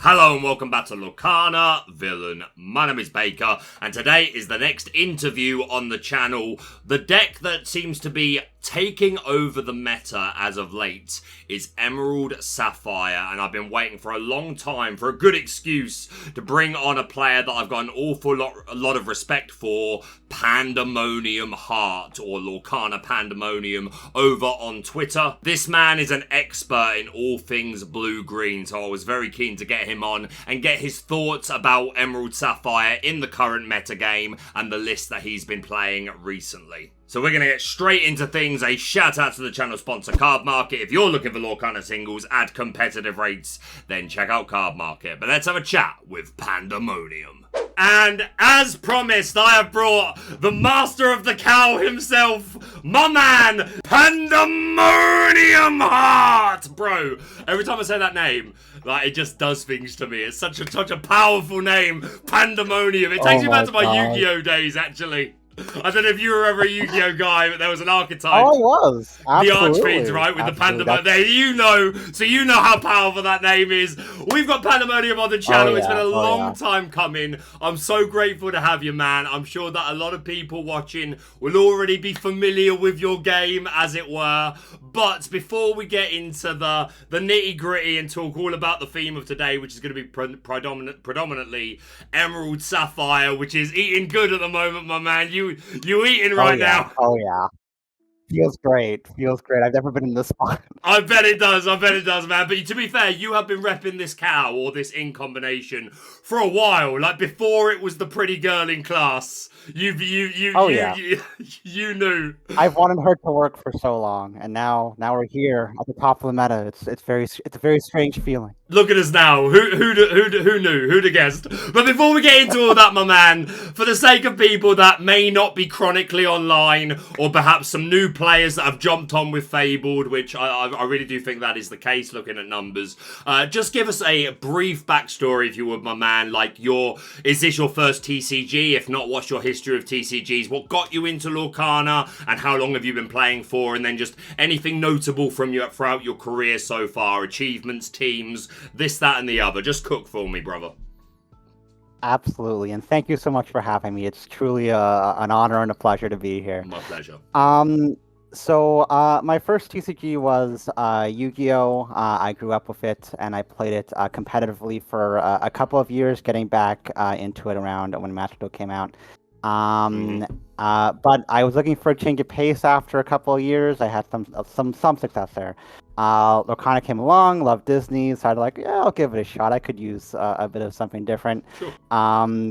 Hello and welcome back to Lorcana Villain. My name is Baker, and today is the next interview on the channel. The deck that seems to be taking over the meta as of late is Emerald Sapphire, and I've been waiting for a long time for a good excuse to bring on a player that I've got an awful lot of respect for, Pandemonium Heart, or Lorcana Pandemonium, over on Twitter. This man is an expert in all things blue-green, so I was very keen to get him on and get his thoughts about Emerald Sapphire in the current metagame and the list that he's been playing recently. So we're going to get straight into things. A shout out to the channel sponsor Cardmarket. If you're looking for Lorcana singles at competitive rates, then check out Cardmarket. But let's have a chat with Pandemonium. And as promised, I have brought the master of the cow himself, my man, Pandemonium Heart. Bro, every time I say that name, like, it just does things to me. It's such a powerful name, Pandemonium. It takes me back to my Yu-Gi-Oh days, actually. I don't know if you were ever a Yu-Gi-Oh guy, but there was an archetype. Oh, I was. Absolutely. The Archfiends, right? With the Pandemonium. There, you know. So you know how powerful that name is. We've got Pandemonium on the channel. It's been a long time coming. I'm so grateful to have you, man. I'm sure that a lot of people watching will already be familiar with your game, as it were. But before we get into the nitty-gritty and talk all about the theme of today, which is going to be predominantly Emerald Sapphire, which is eating good at the moment, my man. You eating right now? Oh yeah. Feels great. Feels great. I've never been in this spot. I bet it does, man. But to be fair, you have been repping this cow or this in combination for a while. Like before it was the pretty girl in class. You knew. I've wanted her to work for so long, and now we're here at the top of the meta. It's a very strange feeling. Look at us now. Who knew? Who'd have guessed? But before we get into all that, my man, for the sake of people that may not be chronically online, or perhaps some new players that have jumped on with Fabled, which I really do think that is the case, looking at numbers, just give us a brief backstory, if you would, my man. Like, is this your first TCG? If not, what's your history of TCGs? What got you into Lorcana, and how long have you been playing for? And then just anything notable from throughout your career so far, achievements, teams, this, that, and the other. Just cook for me, brother. Absolutely, and thank you so much for having me. It's truly an honor and a pleasure to be here. My pleasure. So my first TCG was Yu-Gi-Oh! I grew up with it, and I played it competitively for a couple of years, getting back into it around when Master Duel came out. But I was looking for a change of pace after a couple of years. I had some success there. Lorcana came along, loved Disney, so I'd like, yeah, I'll give it a shot. I could use a bit of something different. Sure.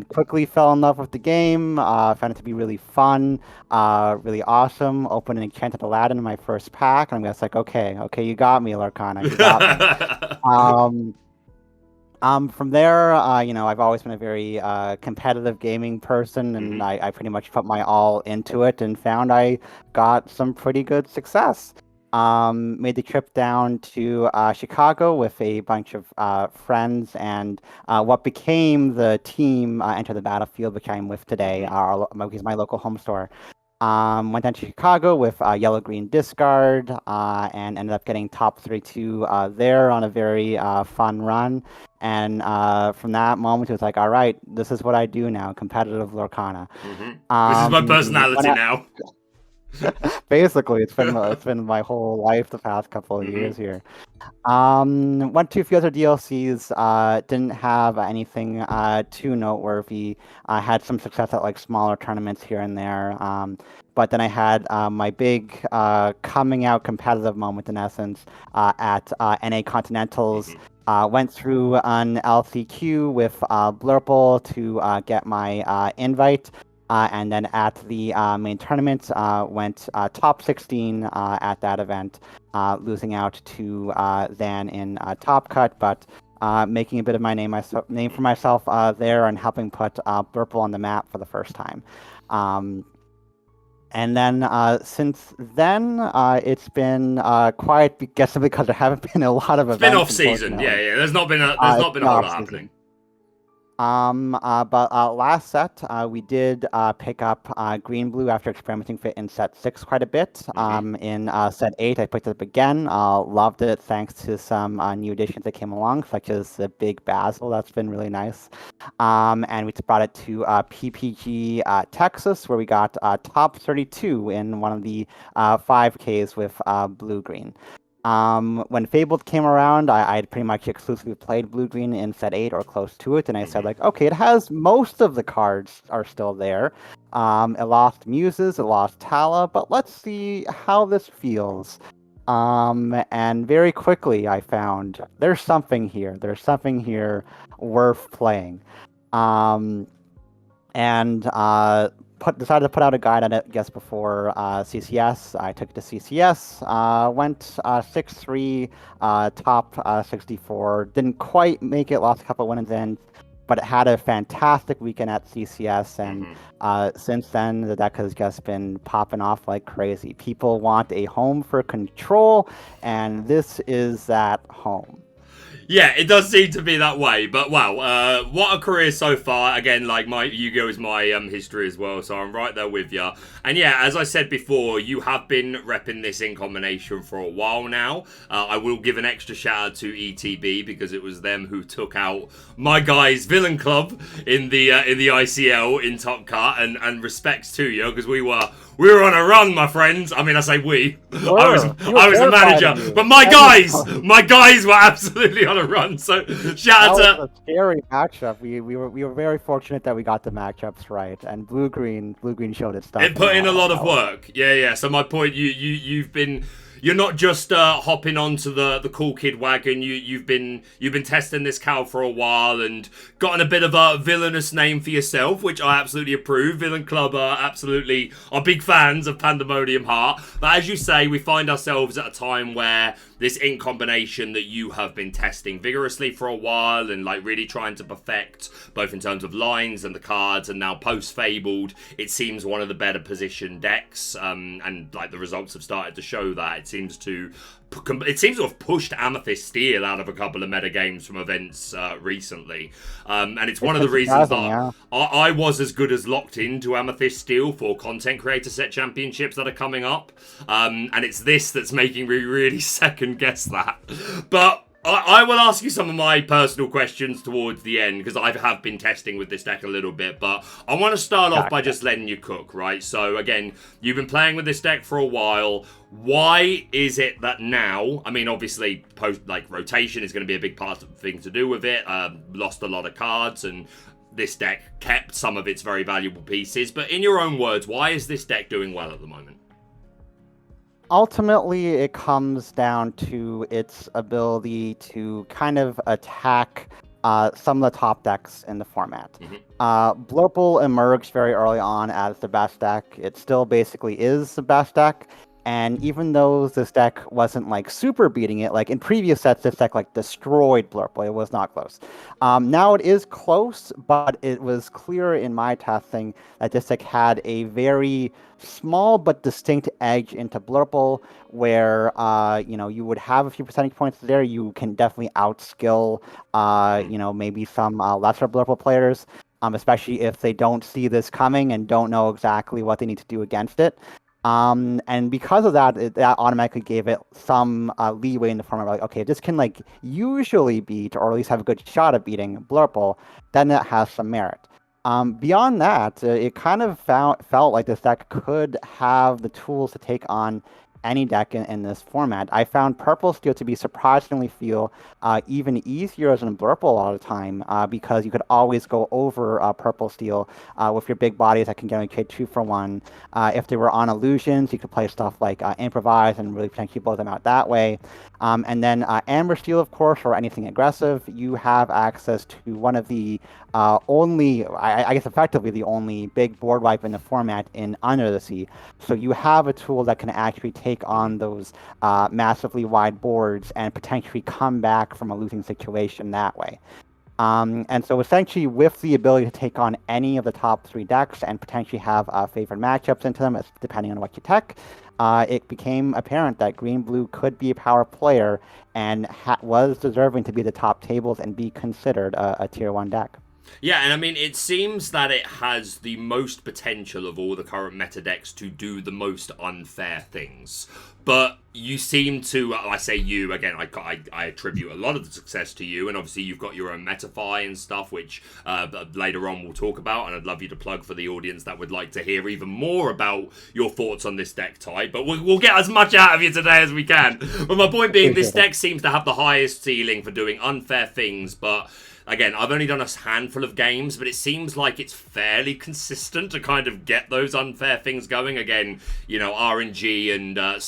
Quickly fell in love with the game, found it to be really fun, really awesome. Opened an Enchanted Aladdin in my first pack, and I'm just like, okay, you got me, Lorcana, you got me. From there, I've always been a very competitive gaming person, and I pretty much put my all into it and found I got some pretty good success. Made the trip down to Chicago with a bunch of friends, and what became the team Enter the Battlefield, which I'm with today, is my local home store. Went down to Chicago with Yellow Green Discard, and ended up getting top 32 there on a very fun run. And from that moment, it was like, all right, this is what I do now, competitive Lorcana. This is my personality now. Basically, it's been my whole life the past couple of years here. Went to a few other DLCs. Didn't have anything too noteworthy. I had some success at like smaller tournaments here and there. But then I had my big coming out competitive moment, in essence, at NA Continentals. Went through an LCQ with Blurple to get my invite. And then at the main tournament, went top 16 at that event, losing out to Zan in Top Cut, but making a bit of my name for myself there and helping put Blurple on the map for the first time. And then since then, it's been quiet, I guess, because there haven't been a lot of events. It's been off season, yeah. There's not been a whole lot happening. But last set, we did pick up green blue after experimenting with it in set 6 quite a bit. In set 8, I picked it up again. Loved it thanks to some new additions that came along, such as the big basil. That's been really nice. And we brought it to PPG Texas, where we got top 32 in one of the 5Ks with blue green. When Fabled came around, I had pretty much exclusively played blue-green in set 8 or close to it, and I said, like, okay, it has most of the cards are still there. It lost Muses, it lost Tala, but let's see how this feels. And very quickly I found there's something here. There's something here worth playing. Decided to put out a guide on it, I guess, before CCS. I took it to CCS, went 6-3, top 64. Didn't quite make it, lost a couple wins in, but it had a fantastic weekend at CCS, and since then, the deck has just been popping off like crazy. People want a home for control, and this is that home. Yeah, it does seem to be that way, but wow, what a career so far. Again, like, my Yu-Gi-Oh! Is my history as well, so I'm right there with you. And yeah, as I said before, you have been repping this in combination for a while now. I will give an extra shout out to ETB, because it was them who took out my guys' Villain Club in the ICL in Top Cut, and respects to you, because we were on a run, my friends. I mean, I say we. I was the manager, but my guys were absolutely on a run. So shout out to. That was a scary matchup. We were very fortunate that we got the matchups right, and blue green showed its stuff. It put in a lot of work. Yeah. So my point, you've been. You're not just hopping onto the cool kid wagon. You've been testing this cow for a while and gotten a bit of a villainous name for yourself, which I absolutely approve. Villain Club are big fans of Pandemonium Heart. But as you say, we find ourselves at a time where this ink combination that you have been testing vigorously for a while and like really trying to perfect, both in terms of lines and the cards, and now post Fabled, it seems one of the better positioned decks, and like the results have started to show that. It seems to have pushed Amethyst Steel out of a couple of metagames from events recently. And it's one of the reasons that I was as good as locked into Amethyst Steel for content creator set championships that are coming up. And it's this that's making me really second guess that. But I will ask you some of my personal questions towards the end, because I have been testing with this deck a little bit, but I want to start off by just letting you cook, right? So again, you've been playing with this deck for a while. Why is it that now, I mean, obviously rotation is going to be a big part of the thing to do with it, lost a lot of cards, and this deck kept some of its very valuable pieces, but in your own words, why is this deck doing well at the moment? Ultimately, it comes down to its ability to kind of attack some of the top decks in the format. Blurple emerged very early on as the best deck. It still basically is the best deck. And even though this deck wasn't like super beating it, like in previous sets, this deck like destroyed Blurple. It was not close. Now it is close, but it was clear in my testing that this deck had a very small but distinct edge into Blurple, where you would have a few percentage points there. You can definitely outskill maybe some lesser Blurple players, especially if they don't see this coming and don't know exactly what they need to do against it. And because of that, that automatically gave it some leeway in the format. Like, okay, this can like usually beat, or at least have a good shot at beating Blurple, then it has some merit. Beyond that, it kind of felt like this deck could have the tools to take on any deck in this format. I found Purple Steel to be surprisingly feel even easier than Blurple a lot of the time, because you could always go over Purple Steel with your big bodies that can generally trade 2 for 1. If they were on illusions, you could play stuff like Improvise and really potentially blow them out that way. And then Amber Steel, of course, or anything aggressive, you have access to one of the I guess effectively the only big board wipe in the format in Under the Sea. So you have a tool that can actually take on those massively wide boards and potentially come back from a losing situation that way. And so essentially with the ability to take on any of the top 3 decks and potentially have favored matchups into them, depending on what you tech, it became apparent that Green-Blue could be a power player and was deserving to be the top tables and be considered a Tier 1 deck. Yeah, and I mean, it seems that it has the most potential of all the current meta decks to do the most unfair things. But you seem to, I say you, again, I attribute a lot of the success to you, and obviously you've got your own Metafy and stuff, which later on we'll talk about, and I'd love you to plug for the audience that would like to hear even more about your thoughts on this deck type, but we'll get as much out of you today as we can. But my point being, this deck seems to have the highest ceiling for doing unfair things, but again, I've only done a handful of games, but it seems like it's fairly consistent to kind of get those unfair things going. Again, you know, RNG and the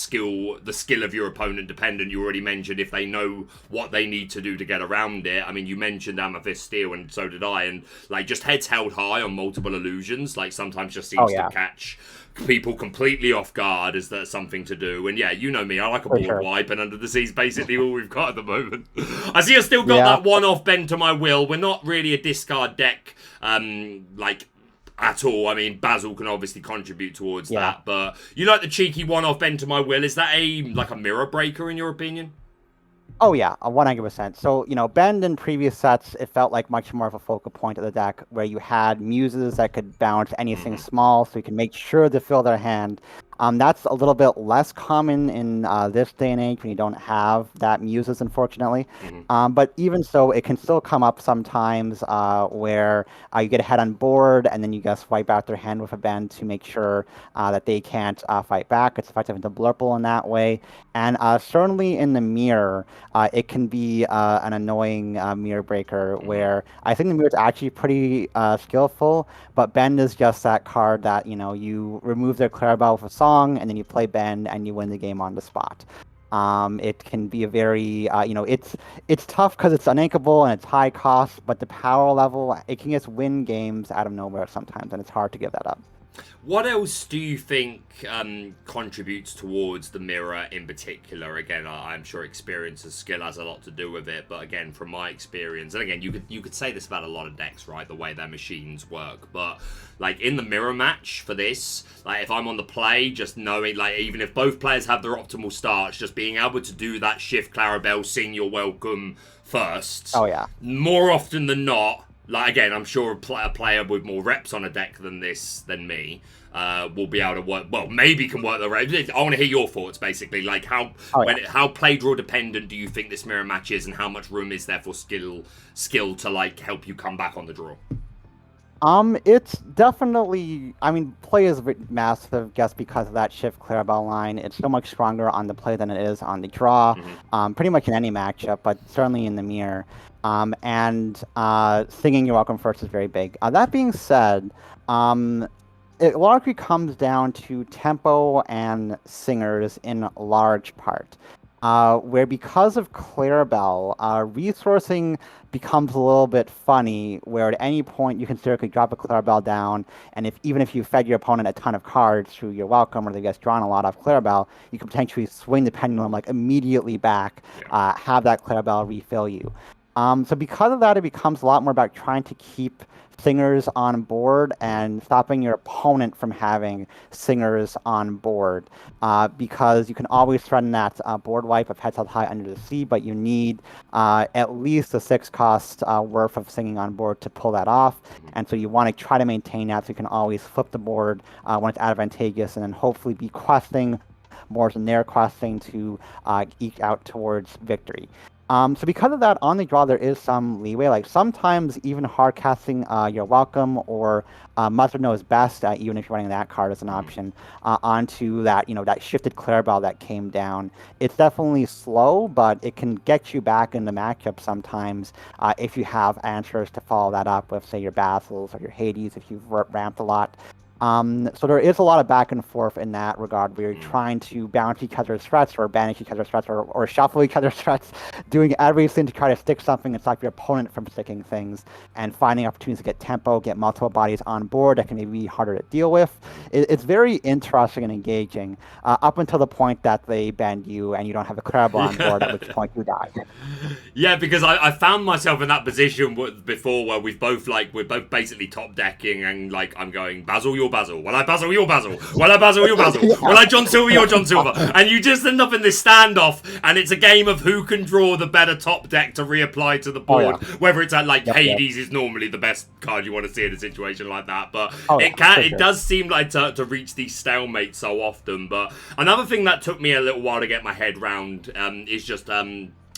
skill of your opponent dependent. You already mentioned if they know what they need to do to get around it. I mean, you mentioned Amethyst Steel, and so did I. And like, just heads held high on multiple illusions, like sometimes just seems to catch people completely off guard. Is that something to do? And yeah, you know me, I like a board wipe, and Under the Sea is basically all we've got at the moment. I see I've still got that one-off bend to my will. We're not really a discard deck, like, at all. I mean, Basil can obviously contribute towards that, but you like the cheeky one-off bend to my will. Is that like a mirror breaker in your opinion? Oh yeah, 100%. So, you know, Bend in previous sets, it felt like much more of a focal point of the deck, where you had muses that could bounce anything small, so you can make sure to fill their hand. That's a little bit less common in this day and age when you don't have that muses, unfortunately. But even so, it can still come up sometimes where you get ahead on board and then you just wipe out their hand with a bend to make sure that they can't fight back. It's effective into Blurple in that way. And certainly in the mirror, it can be an annoying mirror breaker where I think the mirror is actually pretty skillful, but Bend is just that card that, you know, you remove their Clarabelle with a song, and then you play Bend and you win the game on the spot. It can be a very, you know, it's tough because it's unankable and it's high cost, but the power level, it can just win games out of nowhere sometimes, and it's hard to give that up. What else do you think contributes towards the mirror in particular? Again, I'm sure experience and skill has a lot to do with it, but again, from my experience, and again, you could say this about a lot of decks, right? The way their machines work, but like in the mirror match for this, like if I'm on the play, just knowing, like even if both players have their optimal starts, just being able to do that shift Clarabelle, sing You're Welcome first. Oh yeah. More often than not. Like, again, I'm sure a player with more reps on a deck than me will be able to work, well, maybe can work the reps. I want to hear your thoughts, basically. Like, how play draw dependent do you think this mirror match is, and how much room is there for skill to, like, help you come back on the draw? It's definitely, I mean, play is massive just because of that shift Clarabelle line. It's so much stronger on the play than it is on the draw, pretty much in any matchup, but certainly in the mirror. And singing You're Welcome first is very big. That being said, it largely comes down to tempo and singers in large part. Where because of Clarabelle, resourcing becomes a little bit funny, where at any point you can theoretically drop a Clarabelle down, and even if you fed your opponent a ton of cards through You're Welcome, or they get drawn a lot off Clarabelle, you can potentially swing the pendulum like immediately back, have that Clarabelle refill you. So because of that, it becomes a lot more about trying to keep singers on board and stopping your opponent from having singers on board, because you can always threaten that board wipe of heads held high Under the Sea, but you need at least a 6-cost worth of singing on board to pull that off. And so you want to try to maintain that so you can always flip the board when it's advantageous, and then hopefully be questing more than they're questing to eke out towards victory. So because of that, on the draw, there is some leeway. Like sometimes even hard casting You're Welcome or Mother Knows Best, even if you're running that card as an option, onto that, you know, that shifted Clarabelle that came down. It's definitely slow, but it can get you back in the matchup sometimes if you have answers to follow that up with, say, your Basils or your Hades if you've ramped a lot. So there is a lot of back and forth in that regard, where you're trying to bounce each other's threats or banish each other's threats or shuffle each other's threats, doing everything to try to stick something and stop your opponent from sticking things, and finding opportunities to get tempo, get multiple bodies on board that can maybe be harder to deal with. It's very interesting and engaging up until the point that they bend you and you don't have a Clarabelle on board, at which point you die. Yeah, because I found myself in that position before where we're both basically top decking, and like I'm going, Basil, you're you're Basil. Will I Basil, you're Basil. Will I Basil, you're Basil. Will I John Silver, you're John Silver. And you just end up in this standoff, and it's a game of who can draw the better top deck to reapply to the board. Whether it's at like Hades is normally the best card you want to see in a situation like that, but it does seem like to reach these stalemates so often. But another thing that took me a little while to get my head round is just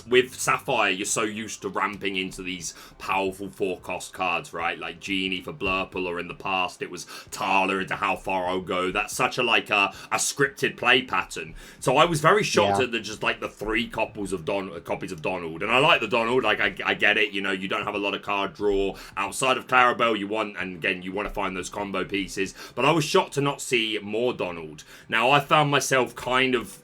with Sapphire, you're so used to ramping into these powerful 4-cost cards, right? Like Genie for Blurple, or in the past it was Tala into How Far I'll Go. That's such a scripted play pattern. So I was very shocked at the 3 copies of Donald. And I like the Donald, like I get it, you know, you don't have a lot of card draw outside of Clarabelle. You want to find those combo pieces. But I was shocked to not see more Donald. Now I found myself kind of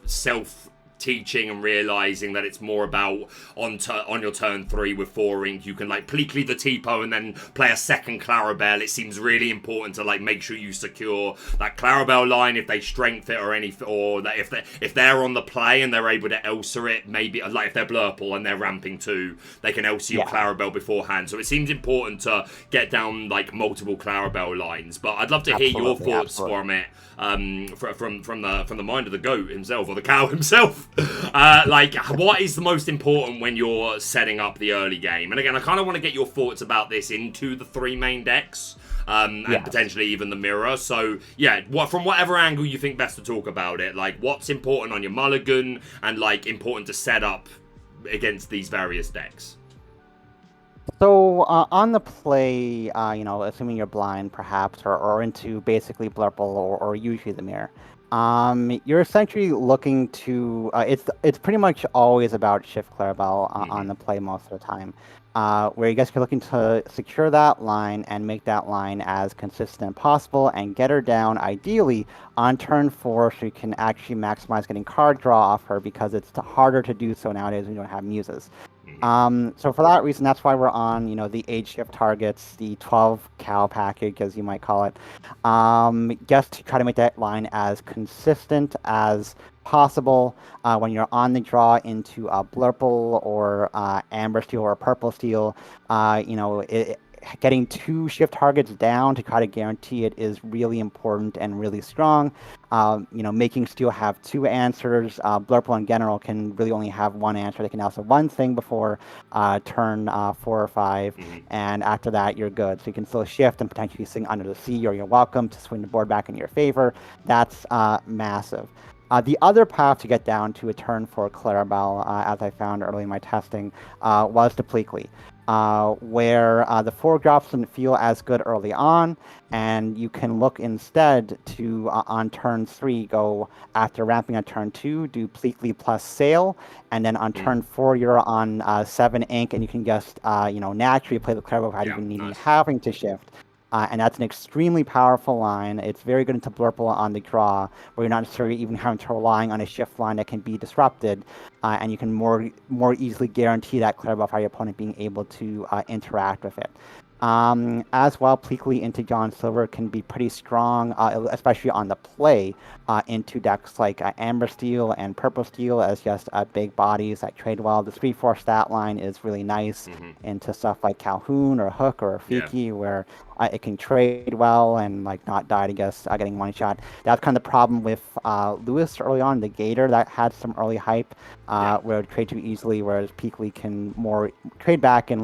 teaching and realizing that it's more about on your turn 3 with 4 ink, you can like Pleakley the Tipo and then play a second Clarabelle. It seems really important to like make sure you secure that Clarabelle line if they strength it or that if they're on the play and they're able to Elsa it, maybe like if they're Blurple and they're ramping 2, they can Elsa your Clarabelle beforehand. So it seems important to get down like multiple Clarabelle lines. But I'd love to hear your thoughts from it, from the mind of the goat himself or the cow himself. What is the most important when you're setting up the early game? And again, I kind of want to get your thoughts about this into the 3 main decks, and potentially even the mirror. So from whatever angle you think best to talk about it, like what's important on your mulligan and like important to set up against these various decks. So on the play, assuming you're blind perhaps, or into basically Blurple or usually the mirror, you're essentially looking to, it's pretty much always about Shift Clarabelle on the play most of the time, where you guys are looking to secure that line and make that line as consistent as possible and get her down ideally on turn 4 so you can actually maximize getting card draw off her, because it's harder to do so nowadays when you don't have muses. So for that reason, that's why we're on, the age shift targets, the 12 cow package, as you might call it, just to try to make that line as consistent as possible. When you're on the draw into a Blurple or Amber Steel or Purple Steel, getting 2 shift targets down to try to guarantee it is really important and really strong. Making Steel have 2 answers. Blurple in general can really only have 1 answer. They can also 1 thing before turn 4 or 5, and after that you're good. So you can still shift and potentially sing Under the Sea, or you're welcome to swing the board back in your favor. That's massive. The other path to get down to a turn 4 Clarabelle, as I found early in my testing, was to Pleakley, where the 4 drops didn't feel as good early on, and you can look instead to, on turn 3, go after ramping on turn 2, do Pleakley plus Sail, and then on turn 4 you're on 7 ink, and you can just, naturally play the Clarabelle without even having to shift. And that's an extremely powerful line. It's very good into Blurple on the draw, where you're not necessarily even having to rely on a shift line that can be disrupted, and you can more easily guarantee that Clarabelle by your opponent being able to interact with it. As well, Pleakley into John Silver can be pretty strong, especially on the play, into decks like Amber Steel and Purple Steel as just big bodies that trade well. The 3/4 stat line is really nice into stuff like Calhoun or Hook or Fiki, where it can trade well and not die to guess getting 1 shot. That's kind of the problem with Lewis early on, the Gator, that had some early hype where it would trade too easily, whereas Pleakley can more trade back and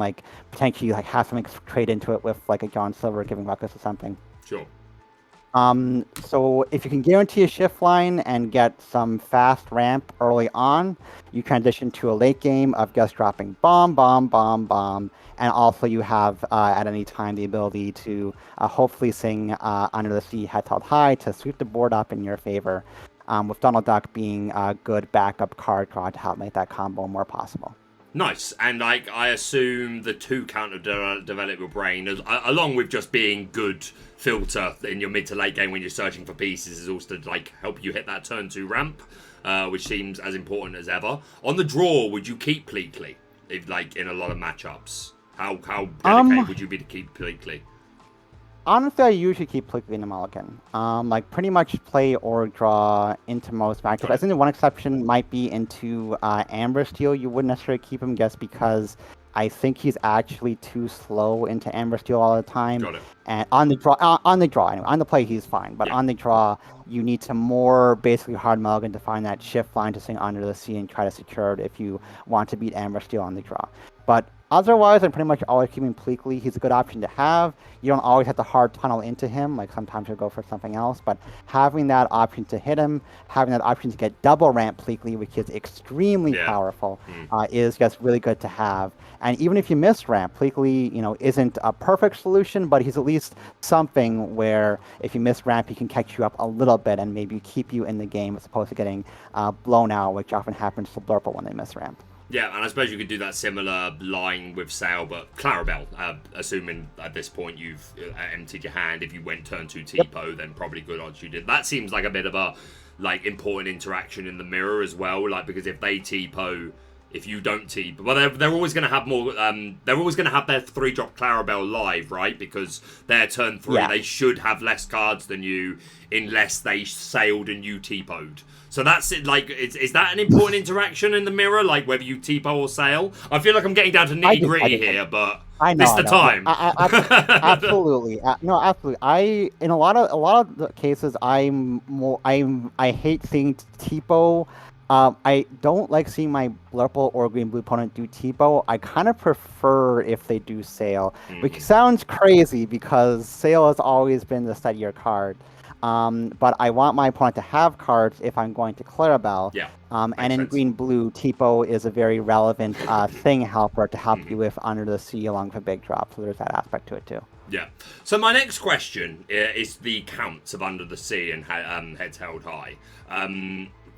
potentially have something trade into it with a John Silver giving Ruckus or something. Sure. So if you can guarantee a shift line and get some fast ramp early on, you transition to a late game of just dropping bomb, and also you have at any time the ability to hopefully sing Under the Sea Heads Held High to sweep the board up in your favor, with Donald Duck being a good backup card draw to help make that combo more possible. Nice, and I assume the 2 counter develop your brain, along with just being good filter in your mid to late game when you're searching for pieces, is also to help you hit that turn 2 ramp, which seems as important as ever. On the draw, would you keep Pleakley if in a lot of matchups? How dedicated would you be to keep Pleakley? Honestly, I usually keep Pleakley in the mulligan. Pretty much play or draw into most matchups. I think the one exception might be into Amber Steel. You wouldn't necessarily keep him just because I think he's actually too slow into Amber Steel all the time. Got it. And on the draw anyway. On the play, he's fine, but on the draw, you need to more basically hard mulligan to find that shift line to swing Under the Sea and try to secure it if you want to beat Amber Steel on the draw. But otherwise, I'm pretty much always keeping Pleakley. He's a good option to have. You don't always have to hard tunnel into him. Like sometimes you'll go for something else. But having that option to hit him, having that option to get double ramp Pleakley, which is extremely powerful, is just really good to have. And even if you miss ramp, Pleakley, isn't a perfect solution, but he's at least something where if you miss ramp, he can catch you up a little bit and maybe keep you in the game as opposed to getting blown out, which often happens to Blurple when they miss ramp. Yeah, and I suppose you could do that similar line with Sail, but Clarabelle, assuming at this point you've emptied your hand, if you went turn 2 Tipo, then probably good odds you did. That seems like a bit of a important interaction in the mirror as well, because if they Tipo, if you don't Tipo, well, they're always going to have more, they're always going to have their 3-drop Clarabelle live, right? Because their turn 3, they should have less cards than you unless they sailed and you T-po'd. So that's it. Is that an important interaction in the mirror? Whether you T-po or sail? I feel like I'm getting down to nitty gritty here, but this is the time. Absolutely, no, absolutely. In a lot of the cases, I hate seeing T-po. I don't like seeing my Blurple or Green Blue opponent do T-po. I kind of prefer if they do sail, which sounds crazy because sail has always been the steadier card. But I want my opponent to have cards if I'm going to Clarabelle. Yeah. And in Green-Blue, Tipo is a very relevant thing helper to help you with Under the Sea along with a big drop. So there's that aspect to it too. Yeah. So my next question is the counts of Under the Sea and Heads Held High.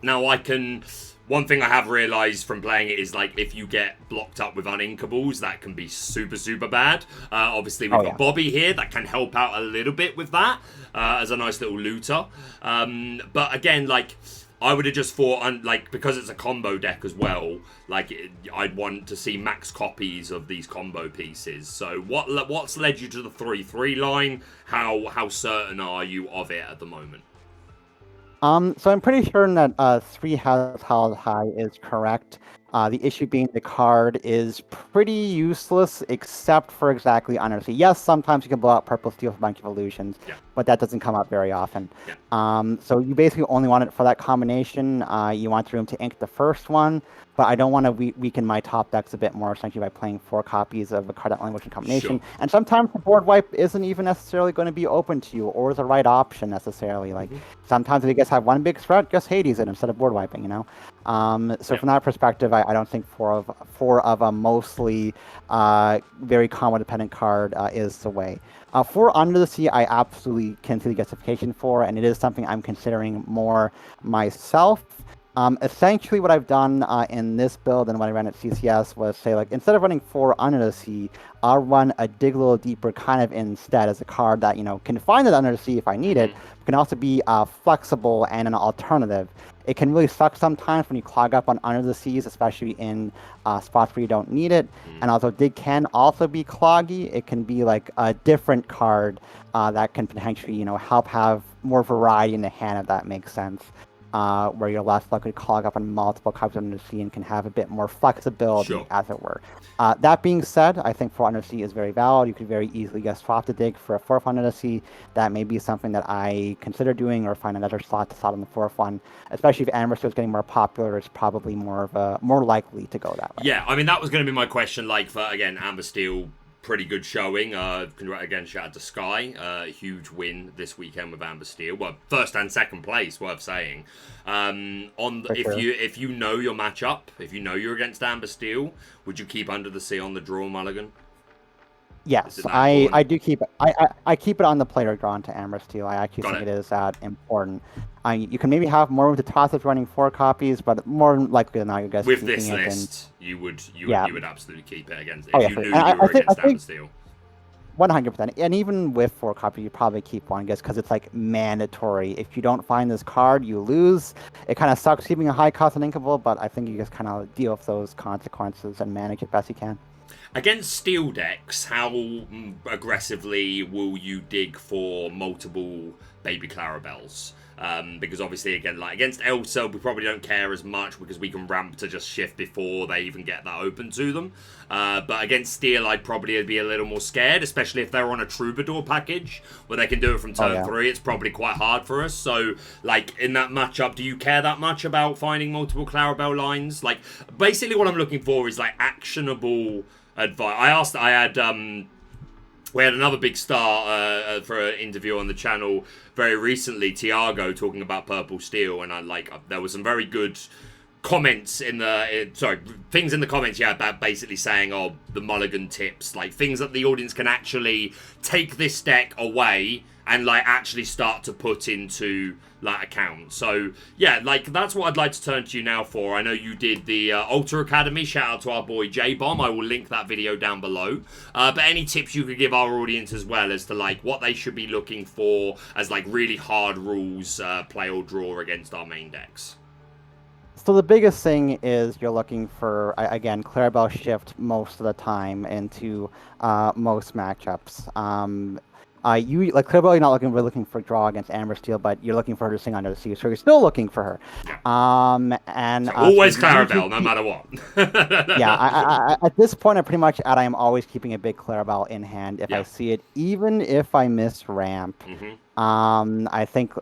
Now one thing I have realised from playing it is if you get blocked up with Uninkables, that can be super, super bad. Obviously, we've got Bobby here that can help out a little bit with that as a nice little looter. But again, I would have just thought, because it's a combo deck as well, I'd want to see max copies of these combo pieces. So what's led you to the 3/3 line? How certain are you of it at the moment? So I'm pretty sure that 3 Heads Held High is correct. The issue being the card is pretty useless except for exactly Under the Sea. Yes, sometimes you can blow out Purple Steel with a bunch of illusions, but that doesn't come up very often. So you basically only want it for that combination. You want the room to ink the first one, but I don't want to weaken my top decks a bit more essentially by playing 4 copies of a card that only works in combination. Sure. And sometimes the board wipe isn't even necessarily going to be open to you or the right option necessarily. Sometimes if you guys have one big threat, just Hades it instead of board wiping, So from that perspective, I don't think four of a mostly very combo dependent card is the way. For Under the Sea, I absolutely can see the justification for, and it is something I'm considering more myself. Essentially, what I've done in this build and what I ran at CCS was say, instead of running 4 Under the Sea, I'll run a Dig a Little Deeper kind of instead as a card that, can find it Under the Sea if I need it, but can also be flexible and an alternative. It can really suck sometimes when you clog up on Under the Seas, especially in spots where you don't need it. And also, Dig can also be cloggy. It can be a different card that can potentially, help have more variety in the hand, if that makes sense. Where you're less likely to clog up on multiple copies of Under the Sea and can have a bit more flexibility, as it were. That being said, I think 4 Under the Sea is very valid. You could very easily just swap the Dig for a 4th Under the Sea. That may be something that I consider doing, or find another slot to slot on the 4th one. Especially if Amber Steel is getting more popular, it's probably more likely to go that way. Yeah, I mean, that was going to be my question. For again, Amber Steel, pretty good showing. Again, shout out to Sky. Huge win this weekend with Amber Steel. Well, first and second place, worth saying. If you know your matchup, if you know you're against Amber Steel, would you keep Under the Sea on the draw, Mulligan? Yes, I do keep it. I keep it on the player drawn to Amber Steel. I actually think it is that important. You can maybe have more room to toss if running 4 copies, but more likely than not, you guys with this list, you would absolutely keep it against if you knew you were against Amber Steel. 100%. And even with 4 copies, you probably keep one, just because it's mandatory. If you don't find this card, you lose. It kind of sucks keeping a high cost and inkable, but I think you just kind of deal with those consequences and manage it best you can. Against steel decks, how aggressively will you dig for multiple Baby Clarabelles? Because obviously, again, like against Elsa, we probably don't care as much because we can ramp to just shift before they even get that open to them. But against Steel, I'd probably be a little more scared, especially if they're on a Troubadour package where they can do it from turn 3. It's probably quite hard for us. So, like, in that matchup, do you care that much about finding multiple Clarabelle lines? Like, basically what I'm looking for is, like, actionable advice. We had another big star for an interview on the channel very recently, Tiago, talking about Purple Steel, and there was some very good comments things in the comments, about basically saying, the Mulligan tips, like things that the audience can actually take this deck away and actually start to put into account. So yeah, that's what I'd like to turn to you now for. I know you did the Alter Academy. Shout out to our boy Jbaum. I will link that video down below. But any tips you could give our audience as well as to what they should be looking for as really hard rules play or draw against our main decks. So the biggest thing is you're looking for, again, Clarabelle shift most of the time into most matchups. Clarabelle, you're not really looking for draw against Amber Steel, but you're looking for her to sing Under the Sea, so you're still looking for her. And so always Clarabelle, no matter what. At this point, I am always keeping a big Clarabelle in hand if I see it, even if I miss ramp. I think,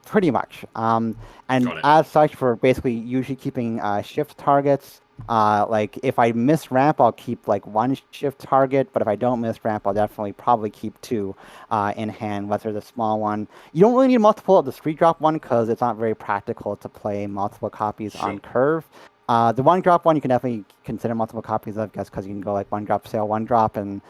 pretty much. And as such, we're basically usually keeping shift targets. If I miss ramp, I'll keep one shift target, but if I don't miss ramp, I'll probably keep 2 in hand, whether the small one. You don't really need multiple of the street drop one because it's not very practical to play multiple copies on curve. The 1-drop one you can definitely consider multiple copies of, because you can go 1-drop sail, 1-drop, and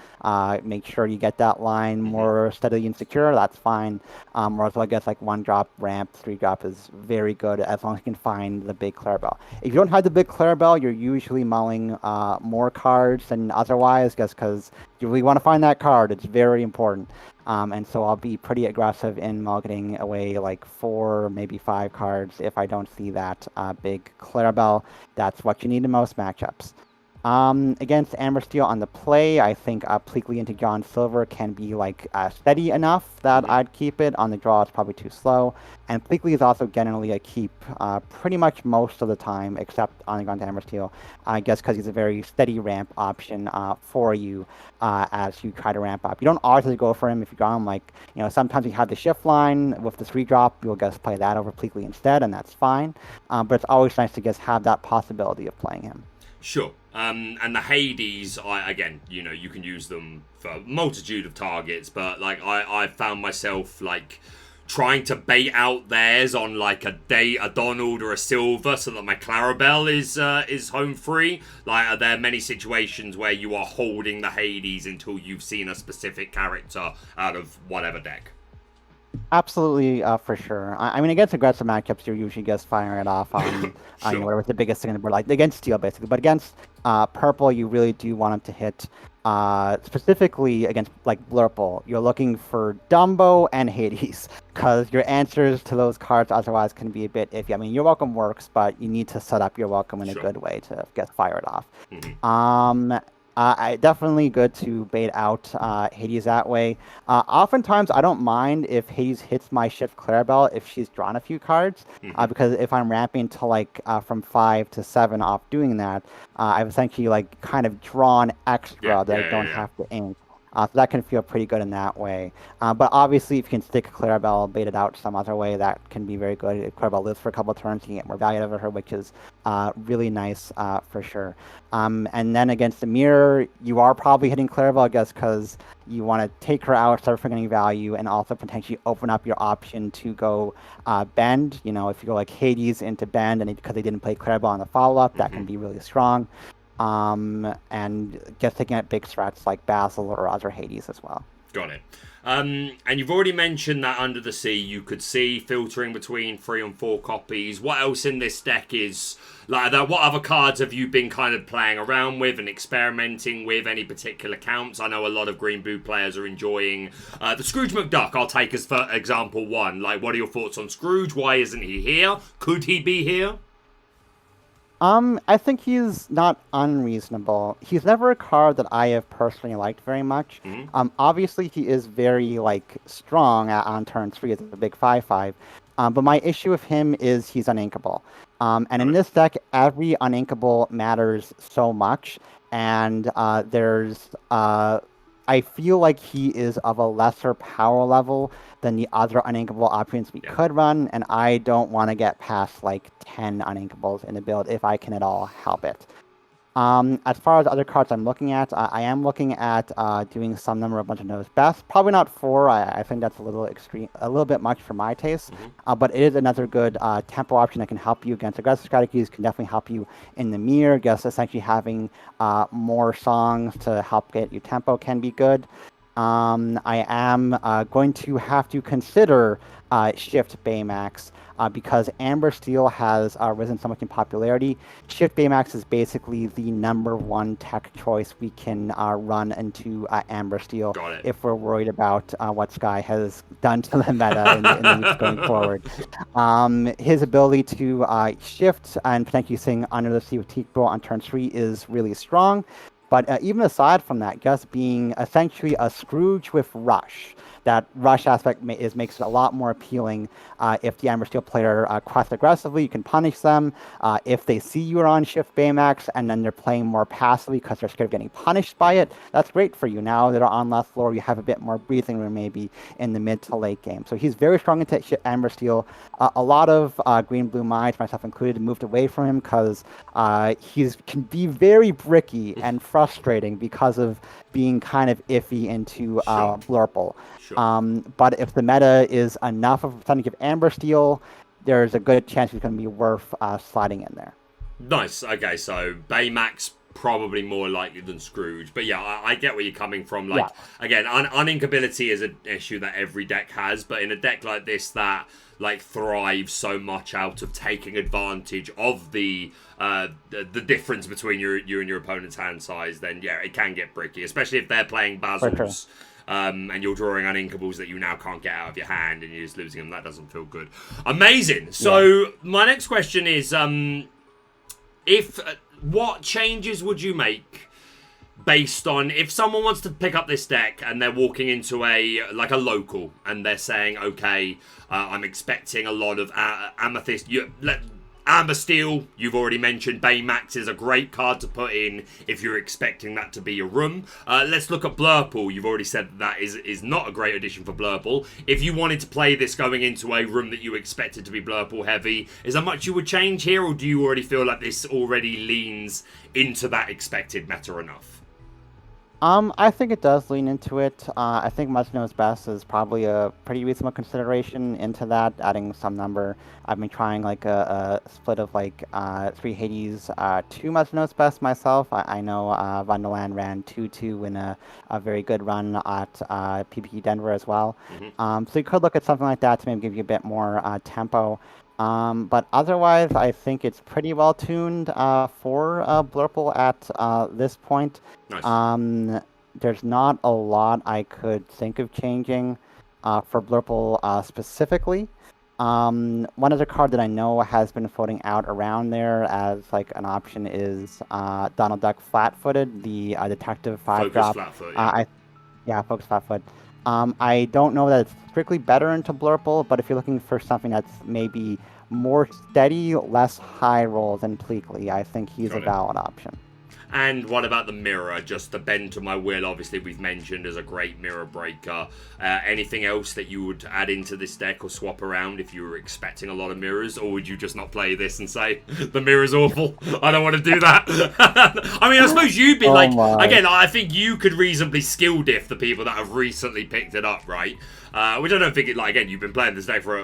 make sure you get that line more steadily and secure. That's fine. Whereas I guess 1-drop, ramp, 3-drop is very good as long as you can find the big Clarabelle. If you don't have the big Clarabelle, you're usually mulling more cards than otherwise, just because you really want to find that card. It's very important. And so I'll be pretty aggressive in mulliganing away 4, maybe 5 cards if I don't see that big Clarabelle. That's what you need in most matchups. Against Amber Steel on the play, I think Pleakley into John Silver can be steady enough that I'd keep it. On the draw, it's probably too slow. And Pleakley is also generally a keep pretty much most of the time, except on the Amber Steel. I guess because he's a very steady ramp option for you as you try to ramp up. You don't always have to go for him if you draw him. Sometimes you have the shift line with the 3-drop. You'll just play that over Pleakley instead, and that's fine. But it's always nice to just have that possibility of playing him. Sure. And the Hades, again, you can use them for a multitude of targets, but I found myself trying to bait out theirs on a Donald or a Silver so that my Clarabelle is home free. Are there many situations where you are holding the Hades until you've seen a specific character out of whatever deck? Absolutely, for sure. I mean, against aggressive matchups, you're usually just firing it off on whatever's the biggest thing in the board, against Steel, basically. But against Purple, you really do want them to hit, specifically against, Blurple. You're looking for Dumbo and Hades, because your answers to those cards otherwise can be a bit iffy. I mean, Your Welcome works, but you need to set up Your Welcome in a good way to get fired off. Definitely good to bait out Hades that way. Oftentimes, I don't mind if Hades hits my shift Clarabelle if she's drawn a few cards, because if I'm ramping to from 5 to 7 off doing that, I've essentially kind of drawn extra that I don't have to ink. So that can feel pretty good in that way. But obviously, if you can stick Clarabelle, bait it out some other way, that can be very good. If Clarabelle lives for a couple of turns, you can get more value out of her, which is really nice for sure. And then against the Mirror, you are probably hitting Clarabelle, I guess, because you want to take her out, start getting value, and also potentially open up your option to go Bend. If you go Hades into Bend, and because they didn't play Clarabelle on the follow-up, that can be really strong. And just taking out big threats like Basil or other Hades as well. Got it. And you've already mentioned that Under the Sea you could see filtering between 3 and 4 copies. What else in this deck is that? What other cards have you been kind of playing around with and experimenting with? Any particular counts? I know a lot of Green Blue players are enjoying the Scrooge McDuck. I'll take as for example 1. What are your thoughts on Scrooge? Why isn't he here? Could he be here? I think he's not unreasonable. He's never a card that I have personally liked very much. Obviously he is very like strong on turn 3 as a big 5/5. But my issue with him is he's uninkable. And in this deck, every uninkable matters so much. And I feel like he is of a lesser power level than the other uninkable options we could run, and I don't want to get past like 10 uninkables in the build if I can at all help it. As far as other cards I'm looking at, I am looking at doing some number of bunch of knows best. Probably not 4. I think that's a little extreme, a little bit much for my taste. But it is another good tempo option that can help you against aggressive strategies. Can definitely help you in the mirror. Just essentially having more songs to help get you tempo can be good. I am going to have to consider Shift Baymax because Amber Steel has risen so much in popularity. Shift Baymax is basically the #1 tech choice we can run into Amber Steel if we're worried about what Sky has done to the meta in the weeks going forward. His ability to shift and potentially sing Under the Sea with Teakbro on turn 3 is really strong. But even aside from that, just being essentially a Scrooge with Rush, that Rush aspect makes it a lot more appealing. If the Amber Steel player quests aggressively, you can punish them. If they see you are on Shift Baymax and then they're playing more passively because they're scared of getting punished by it, that's great for you. Now that are on left floor, you have a bit more breathing room maybe in the mid to late game. So he's very strong into Amber Steel. A lot of green-blue minds, myself included, moved away from him because he can be very bricky and frustrating because of being kind of iffy into Blurple. But if the meta is enough of a percentage of Amber Steel, there's a good chance it's going to be worth sliding in there. Nice. Okay, so Baymax probably more likely than Scrooge. But yeah, I get where you're coming from. Like, again, uninkability is an issue that every deck has, but in a deck like this that like thrives so much out of taking advantage of the difference between you and your opponent's hand size, then yeah, it can get bricky, especially if they're playing Basils. And you're drawing uninkables that you now can't get out of your hand and you're just losing them. That doesn't feel good. Amazing. So my next question is, what changes would you make based on if someone wants to pick up this deck and they're walking into a local and they're saying, okay, I'm expecting a lot of Amethyst. Amber Steel, you've already mentioned. Baymax is a great card to put in if you're expecting that to be your room. Let's look at Blurple. You've already said that is not a great addition for Blurple. If you wanted to play this going into a room that you expected to be Blurple heavy, is there much you would change here, or do you already feel like this already leans into that expected meta enough? I think it does lean into it. I think Much Knows Best is probably a pretty reasonable consideration into that, adding some number. I've been trying like a split of like 3 Hades, 2 Much Knows Best myself. I know Vanderland ran 2-2 in a very good run at PPE Denver as well. So you could look at something like that to maybe give you a bit more tempo. But otherwise, I think it's pretty well tuned for Blurple at this point. Nice. There's not a lot I could think of changing for Blurple specifically. One other card that I know has been floating out around there as like an option is Donald Duck Flat-Footed, the Detective 5-drop. Focus Flat-Foot, Focus Flat-Foot. I don't know that it's strictly better into Blurple, but if you're looking for something that's maybe more steady, less high roll than Pleakley, I think he's a valid option. And what about the mirror? Just the Bend to My Will, obviously we've mentioned as a great mirror breaker. Anything else that you would add into this deck or swap around if you were expecting a lot of mirrors? Or would you just not play this and say, the mirror's awful, I don't want to do that? I mean, I suppose you'd be again, I think you could reasonably skill diff the people that have recently picked it up, right? Which I don't think again, you've been playing this deck for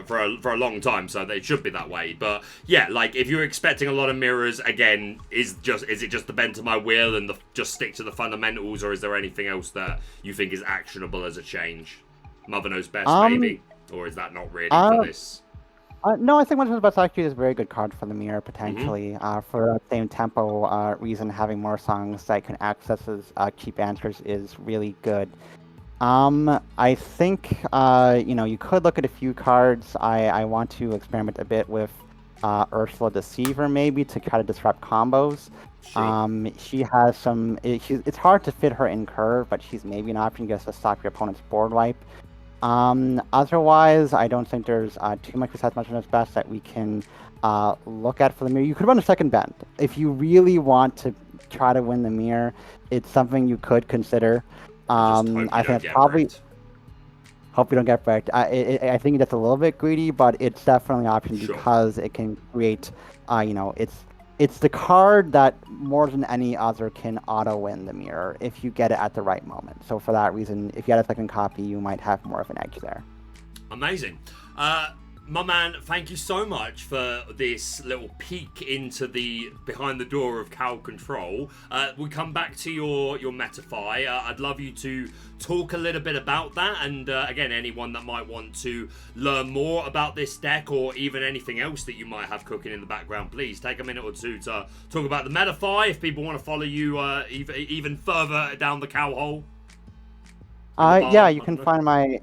a long time, so it should be that way. But yeah, like if you're expecting a lot of mirrors, again, is it just the Bend to My Will and just stick to the fundamentals, or is there anything else that you think is actionable as a change? Mother Knows Best, maybe, or is that not really for this? No, I think Mother Knows Best actually is a very good card for the mirror potentially. For that same tempo reason, having more songs that can access as cheap answers is really good. I think you could look at a few cards. I want to experiment a bit with Ursula Deceiver maybe to try to disrupt combos. Sure. She has some. It's hard to fit her in curve, but she's maybe an option just to stop your opponent's board wipe. Otherwise, I don't think there's too much besides much of its best that we can look at for the mirror. You could run a second bend if you really want to try to win the mirror. It's something you could consider. Just hope I think it's probably. Wrecked. Hope you don't get wrecked. I think that's a little bit greedy, but it's definitely an option because it can create, it's the card that more than any other can auto-win the mirror if you get it at the right moment. So for that reason, if you had a second copy, you might have more of an edge there. Amazing. My man, thank you so much for this little peek into the behind the door of Cal Control. We come back to your Metafy. I'd love you to talk a little bit about that, and again, anyone that might want to learn more about this deck or even anything else that you might have cooking in the background, please take a minute or two to talk about the Metafy if people want to follow you even further down the cow hole. Yeah, you can find my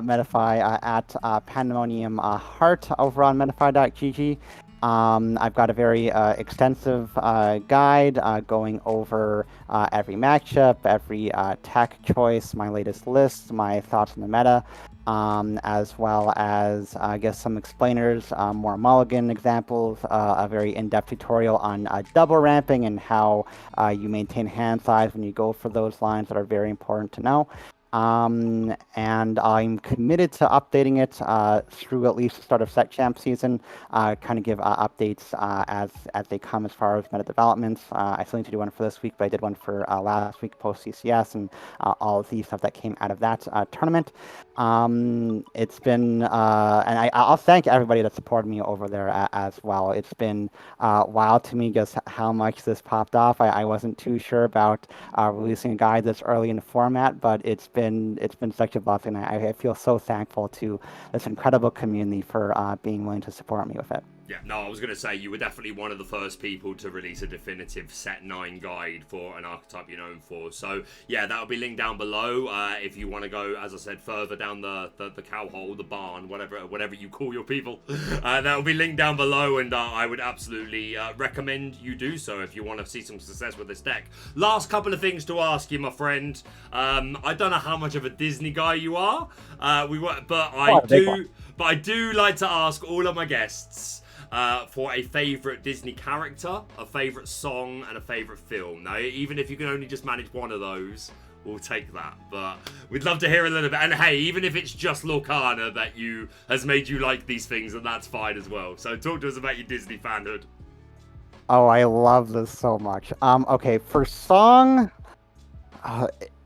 Metafy at Pandemonium Heart over on metafy.gg. I've got a very extensive guide going over every matchup, every tech choice, my latest lists, my thoughts on the meta, as well as I guess some explainers, more Mulligan examples, a very in-depth tutorial on double ramping and how you maintain hand size when you go for those lines that are very important to know. And I'm committed to updating it through at least the start of set champ season, kind of give updates as they come as far as meta developments. I still need to do one for this week, but I did one for last week post CCS and all of the stuff that came out of that tournament. It's been, and I'll thank everybody that supported me over there as well. It's been wild to me just how much this popped off. I wasn't too sure about releasing a guide this early in the format, but it's been such a blessing. I feel so thankful to this incredible community for being willing to support me with it. Yeah, no, I was going to say, you were definitely one of the first people to release a definitive Set 9 guide for an archetype you're known for. So, yeah, that'll be linked down below if you want to go, as I said, further down the cow hole, the barn, whatever you call your people. That'll be linked down below, and I would absolutely recommend you do so if you want to see some success with this deck. Last couple of things to ask you, my friend. I don't know how much of a Disney guy you are, but I do like to ask all of my guests for a favourite Disney character, a favourite song, and a favourite film. Now, even if you can only just manage one of those, we'll take that. But we'd love to hear a little bit. And hey, even if it's just Lorcana that has made you like these things, then that's fine as well. So talk to us about your Disney fanhood. Oh, I love this so much. Okay, for song,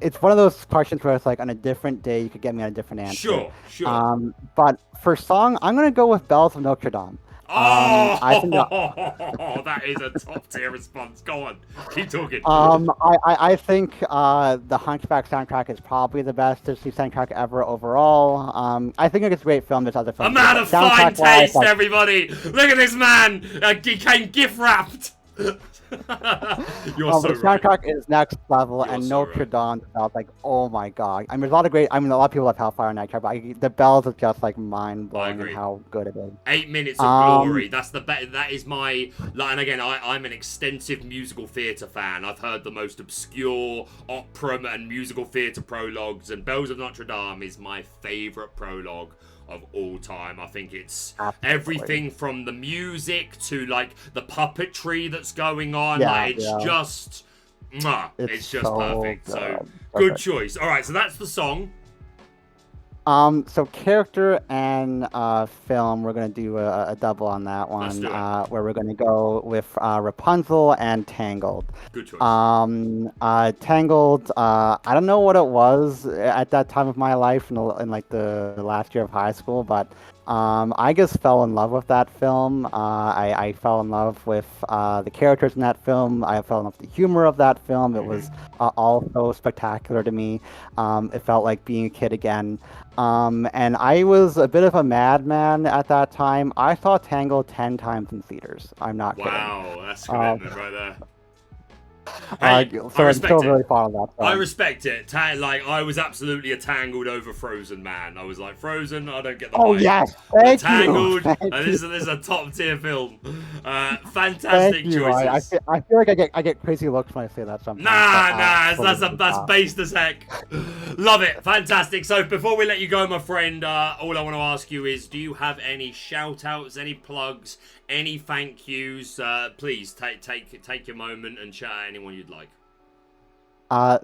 it's one of those questions where it's like on a different day you could get me on a different answer. Sure. But for song, I'm gonna go with Bells of Notre Dame. I think that is a top tier response. Go on, keep talking. I think the Hunchback soundtrack is probably the best Disney soundtrack ever overall. I think it's a great film. There's other films. A man of fine taste, everybody. Look at this man. He came gift wrapped. You're so the soundtrack is next level, and so Notre Dame felt like, oh my god. I mean, there's a lot of great. I mean, a lot of people love Hellfire and Nightcrawler, but the bells is just like mind blowing and how good it is. 8 minutes of glory. That's the best. That is my. And again, I'm an extensive musical theatre fan. I've heard the most obscure opera and musical theatre prologues, and Bells of Notre Dame is my favourite prologue of all time. I think it's everything from the music to like the puppetry that's going on. It's just it's just perfect. So good choice. All right, so that's the song. So character and film, we're gonna do a double on that one, where we're gonna go with Rapunzel and Tangled. Good choice. Tangled. I don't know what it was at that time of my life in like the last year of high school, but I just fell in love with that film. I fell in love with the characters in that film. I fell in love with the humor of that film. It was all so spectacular to me. It felt like being a kid again. And I was a bit of a madman at that time. I saw Tangled 10 times in theaters. I'm not kidding. Wow, that's commitment right there. Hey, So I I'm respect still really it. fond of that. I respect it. Like, I was absolutely a Tangled over Frozen man. I was like, Frozen, I don't get the Oh hype. yes, But thank you, Tangled, thank this you, is a top tier film. thank Fantastic you. I choices. feel, I feel like I get crazy looks when I say that sometimes. But, Nah, believe that's based as heck. Love it, fantastic. So before we let you go, my friend, all I want to ask you is, do you have any shout outs, any plugs, any thank yous? Please take your moment and chat at anyone you'd like.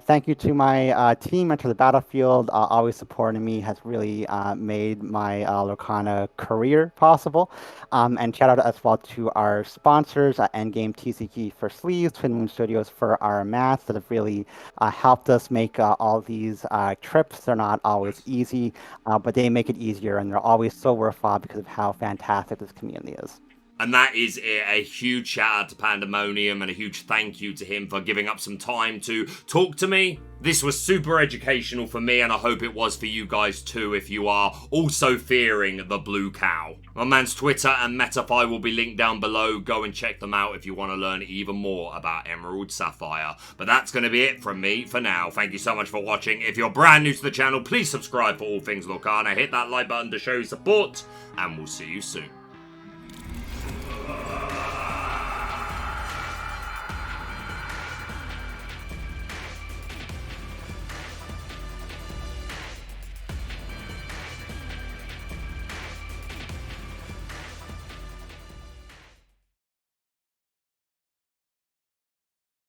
Thank you to my team Enter the Battlefield. Always supporting me has really made my Lorcana career possible. And shout out as well to our sponsors, Endgame TCG for Sleeves, Twin Moon Studios for our mats that have really helped us make all these trips. They're not always easy, but they make it easier, and they're always so worthwhile because of how fantastic this community is. And that is a huge shout out to Pandemonium and a huge thank you to him for giving up some time to talk to me. This was super educational for me, and I hope it was for you guys too if you are also fearing the blue cow. My man's Twitter and Metafy will be linked down below. Go and check them out if you want to learn even more about Emerald Sapphire. But that's going to be it from me for now. Thank you so much for watching. If you're brand new to the channel, please subscribe for all things Lorcana. Hit that like button to show your support, and we'll see you soon.